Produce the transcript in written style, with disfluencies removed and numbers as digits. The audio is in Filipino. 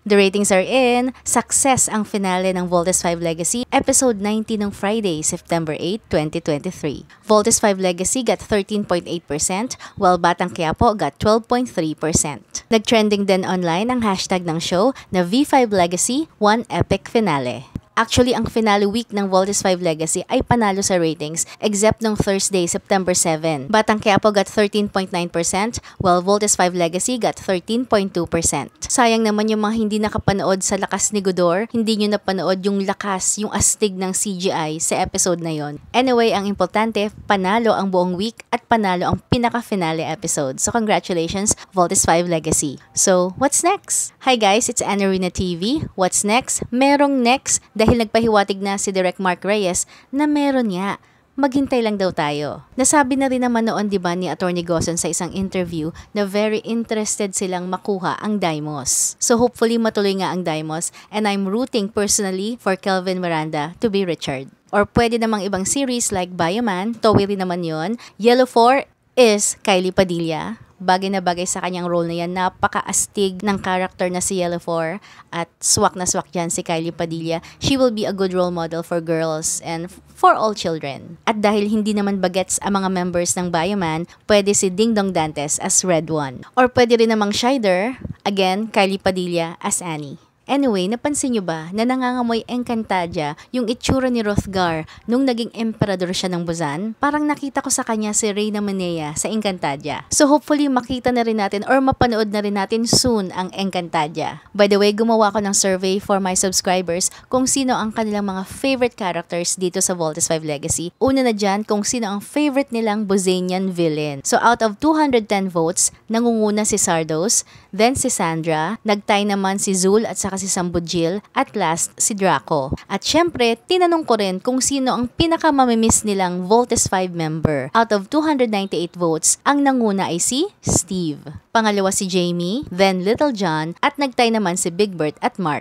The ratings are in. Success ang finale ng Voltes 5 Legacy, episode 90 ng Friday, September 8, 2023. Voltes 5 Legacy got 13.8%, while Batang Quiapo got 12.3%. Nagtrending din online ang hashtag ng show na V5 Legacy, one epic finale. Actually, ang finale week ng Voltes 5 Legacy ay panalo sa ratings except nung Thursday, September 7. Batang Quiapo got 13.9%, while Voltes 5 Legacy got 13.2%. Sayang naman yung mga hindi nakapanood sa Lakas ni Godor, hindi nyo napanood yung lakas, yung astig ng CGI sa episode na yon. Anyway, ang importante, panalo ang buong week at panalo ang pinaka-finale episode. So congratulations, Voltes 5 Legacy. So, what's next? Hi guys, it's Anarina TV. What's next? Merong next dahil nagpahiwatig na si Direk Mark Reyes na meron nga. Maghintay lang daw tayo. Nasabi na rin naman noon, diba, ni Atty. Goson sa isang interview na very interested silang makuha ang Daimos. So hopefully matuloy nga ang Daimos, and I'm rooting personally for Kelvin Miranda to be Richard. Or pwede namang ibang series like Bioman, Towie rin naman yon. Yellow 4 is Kylie Padilla. Bagay na bagay sa kanyang role na yan. Napaka-astig ng character na si Yellow 4 at swak na swak dyan si Kylie Padilla. She will be a good role model for girls and for all children. At dahil hindi naman bagets ang mga members ng Bioman, pwede si Ding Dong Dantes as Red One. Or pwede rin namang Shider, again, Kylie Padilla as Annie. Anyway, napansin nyo ba na nangangamoy Encantadia yung itsura ni Hrothgar nung naging emperador siya ng Busan? Parang nakita ko sa kanya si Reyna Manea sa Encantadia. So hopefully makita na rin natin or mapanood na rin natin soon ang Encantadia. By the way, gumawa ko ng survey for my subscribers kung sino ang kanilang mga favorite characters dito sa Voltes 5 Legacy. Una na dyan kung sino ang favorite nilang Bosanian villain. So out of 210 votes, nangunguna si Sardos, then si Sandra, nagtay naman si Zul at saka si Sambujil, at last si Draco. At syempre, tinanong ko rin kung sino ang pinakamamimiss nilang Voltes 5 member. Out of 298 votes, ang nanguna ay si Steve. Pangalawa si Jamie, then Little John, at nagtay naman si Big Bert at Mark.